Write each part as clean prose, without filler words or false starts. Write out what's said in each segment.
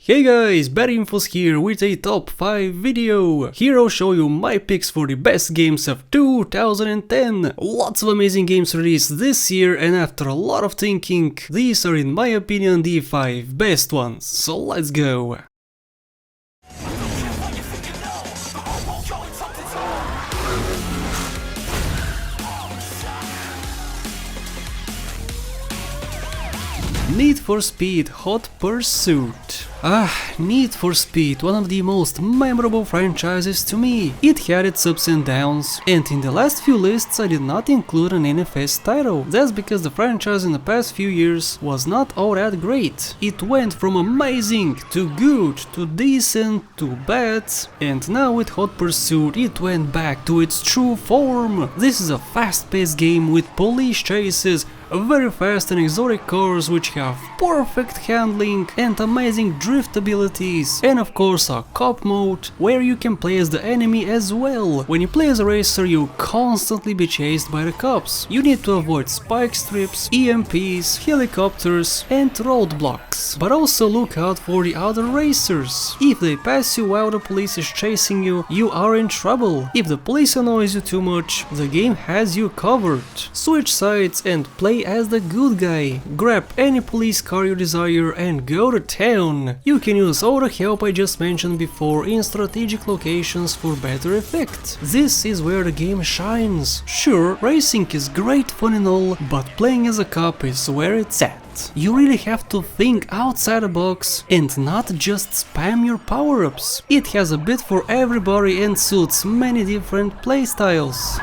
Hey guys, Bad Infos here with a top 5 video. Here I'll show you my picks for the best games of 2010. Lots of amazing games released this year, and after a lot of thinking, these are in my opinion the 5 best ones. So let's go. Need for Speed Hot Pursuit. Need for Speed, one of the most memorable franchises to me. It had its ups and downs, and in the last few lists I did not include an NFS title. That's because the franchise in the past few years was not all that great. It went from amazing to good to decent to bad, and now with Hot Pursuit it went back to its true form. This is a fast-paced game with police chases, very fast and exotic cars which have perfect handling and amazing drift abilities, and of course a cop mode where you can play as the enemy as well. When you play as a racer you constantly be chased by the cops. You need to avoid spike strips, EMPs, helicopters and roadblocks, but also look out for the other racers. If they pass you while the police is chasing you, you are in trouble. If the police annoys you too much, the game has you covered. Switch sides and play as the good guy. Grab any police car you desire and go to town. You can use all the help I just mentioned before in strategic locations for better effect. This is where the game shines. Sure, racing is great fun and all, but playing as a cop is where it's at. You really have to think outside the box and not just spam your power-ups. It has a bit for everybody and suits many different playstyles.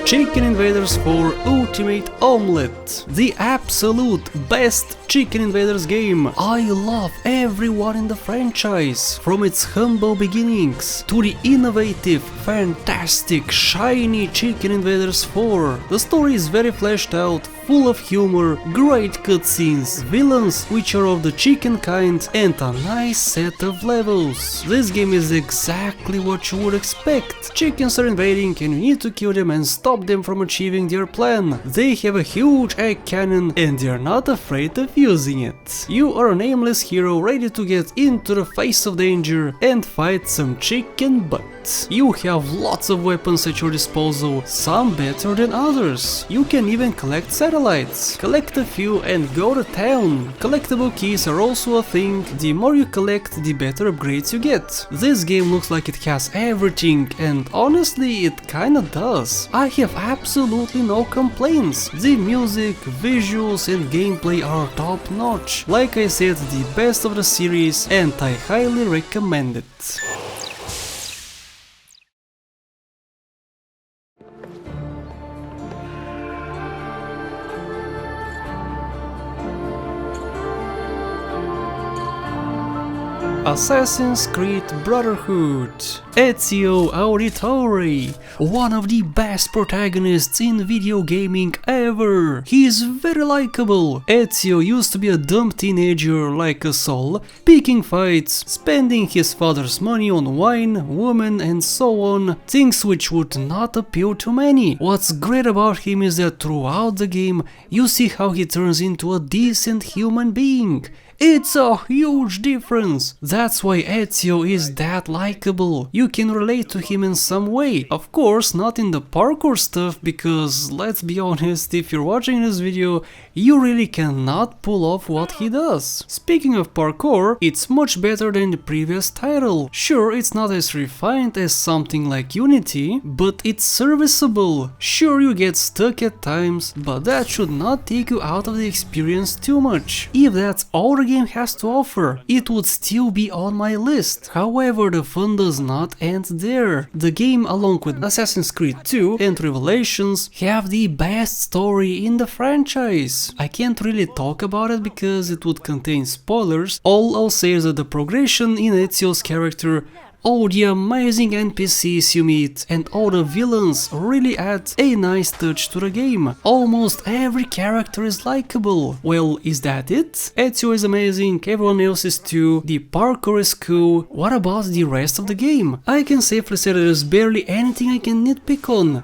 Chicken Invaders 4 Ultimate Omelette, the absolute best Chicken Invaders game. I love everyone in the franchise, from its humble beginnings to the innovative, fantastic, shiny Chicken Invaders 4. The story is very fleshed out, full of humor, great cutscenes, villains which are of the chicken kind, and a nice set of levels. This game is exactly what you would expect. Chickens are invading and you need to kill them and stop them from achieving their plan. They have a huge egg cannon and they are not afraid of using it. You are a nameless hero ready to get into the face of danger and fight some chicken butt. You have lots of weapons at your disposal, some better than others. You can even collect satellites. Collect a few and go to town. Collectible keys are also a thing. The more you collect, the better upgrades you get. This game looks like it has everything, and honestly it kinda does. I have absolutely no complaints. The music, visuals and gameplay are top notch. Like I said, the best of the series, and I highly recommend it. Assassin's Creed Brotherhood. Ezio Auditore, one of the best protagonists in video gaming ever. He is very likable. Ezio used to be a dumb teenager like us all, picking fights, spending his father's money on wine, women and so on, things which would not appeal to many. What's great about him is that throughout the game you see how he turns into a decent human being. It's a huge difference. That's why Ezio is that likable. You can relate to him in some way. Of course, not in the parkour stuff, because let's be honest, if you're watching this video, you really cannot pull off what he does. Speaking of parkour, it's much better than the previous title. Sure, it's not as refined as something like Unity, but it's serviceable. Sure, you get stuck at times, but that should not take you out of the experience too much. If that's all the game has to offer, it would still be on my list. However, the fun does not end there. The game, along with Assassin's Creed 2 and Revelations, have the best story in the franchise. I can't really talk about it because it would contain spoilers. All I'll say is that the progression in Ezio's character All the amazing NPCs you meet and all the villains really add a nice touch to the game. Almost every character is likable. Well, is that it? Ezio is amazing, everyone else is too, the parkour is cool. What about the rest of the game? I can safely say that there's barely anything I can nitpick on.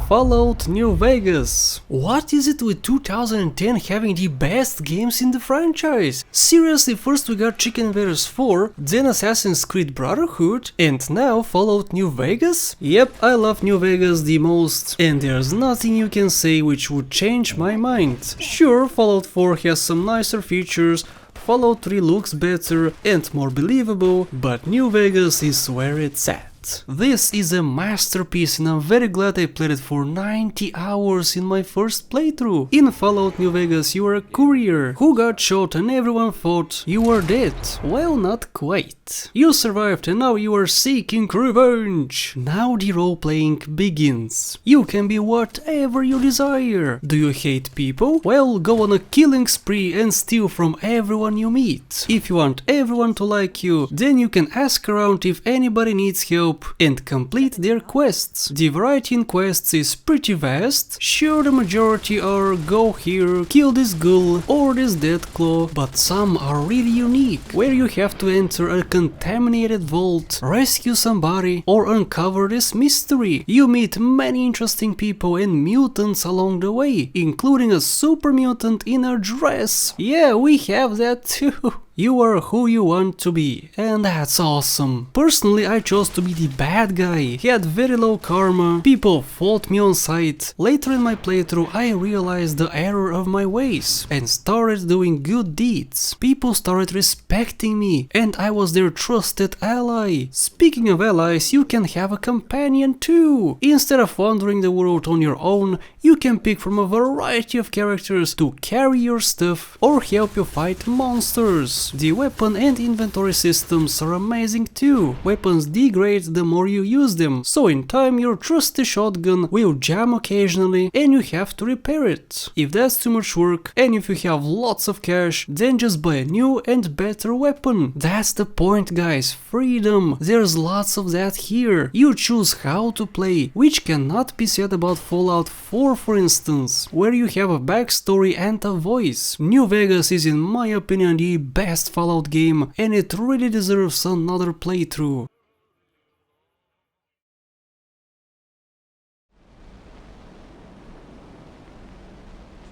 Fallout New Vegas. What is it with 2010 having the best games in the franchise? Seriously, first we got Invaders 4, then Assassin's Creed Brotherhood, and now Fallout New Vegas? Yep, I love New Vegas the most, and there's nothing you can say which would change my mind. Sure, Fallout 4 has some nicer features, Fallout 3 looks better and more believable, but New Vegas is where it's at. This is a masterpiece and I'm very glad I played it for 90 hours in my first playthrough. In Fallout New Vegas you are a courier who got shot and everyone thought you were dead. Well, not quite. You survived and now you are seeking revenge. Now the role-playing begins. You can be whatever you desire. Do you hate people? Well, go on a killing spree and steal from everyone you meet. If you want everyone to like you, then you can ask around if anybody needs help and complete their quests. The variety in quests is pretty vast. Sure, the majority are go here, kill this ghoul or this deathclaw, but some are really unique, where you have to enter a contaminated vault, rescue somebody or uncover this mystery. You meet many interesting people and mutants along the way, including a super mutant in a dress. Yeah, we have that too. You are who you want to be, and that's awesome. Personally, I chose to be the bad guy. He had very low karma, people fought me on sight. Later in my playthrough, I realized the error of my ways and started doing good deeds. People started respecting me, and I was their trusted ally. Speaking of allies, you can have a companion too. Instead of wandering the world on your own, you can pick from a variety of characters to carry your stuff or help you fight monsters. The weapon and inventory systems are amazing too. Weapons degrade the more you use them, so in time your trusty shotgun will jam occasionally and you have to repair it. If that's too much work and if you have lots of cash, then just buy a new and better weapon. That's the point, guys, freedom. There's lots of that here. You choose how to play, which cannot be said about Fallout 4 for instance, where you have a backstory and a voice. New Vegas is in my opinion the best Fallout game and it really deserves another playthrough.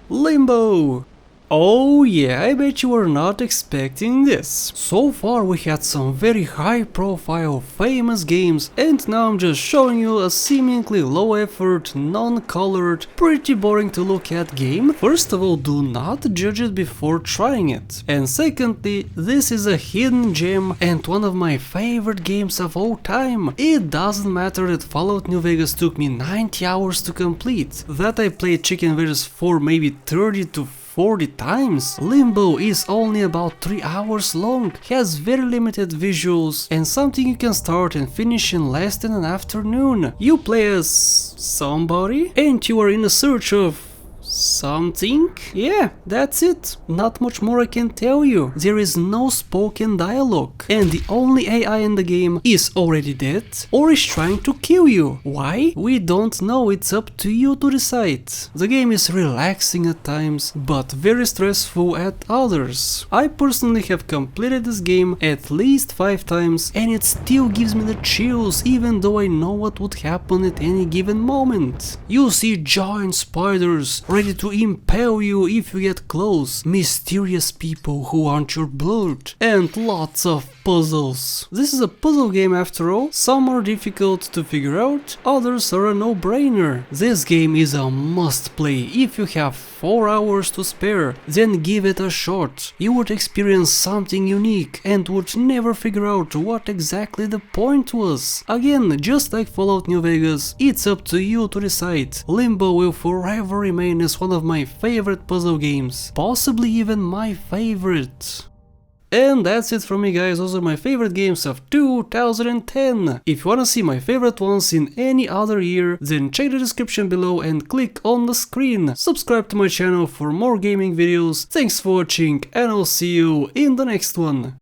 Limbo! Oh yeah, I bet you were not expecting this. So far we had some very high profile, famous games, and now I'm just showing you a seemingly low effort, non-colored, pretty boring to look at game. First of all, do not judge it before trying it. And secondly, this is a hidden gem and one of my favorite games of all time. It doesn't matter that Fallout New Vegas took me 90 hours to complete, that I played Invaders 4 maybe 30 to 40 times. Limbo is only about 3 hours long, has very limited visuals and something you can start and finish in less than an afternoon. You play as somebody and you are in a search of something? Yeah, that's it. Not much more I can tell you. There is no spoken dialogue and the only AI in the game is already dead or is trying to kill you. Why? We don't know, it's up to you to decide. The game is relaxing at times but very stressful at others. I personally have completed this game at least 5 times and it still gives me the chills even though I know what would happen at any given moment. You see giant spiders ready to impale you if you get close, mysterious people who want your blood, and lots of puzzles. This is a puzzle game after all. Some are difficult to figure out, others are a no-brainer. This game is a must play. If you have 4 hours to spare, then give it a shot. You would experience something unique and would never figure out what exactly the point was. Again, just like Fallout New Vegas, it's up to you to decide. Limbo will forever remain as one of my favorite puzzle games, possibly even my favorite. And that's it from me, guys. Those are my favorite games of 2010. If you wanna see my favorite ones in any other year, then check the description below and click on the screen. Subscribe to my channel for more gaming videos. Thanks for watching, and I'll see you in the next one.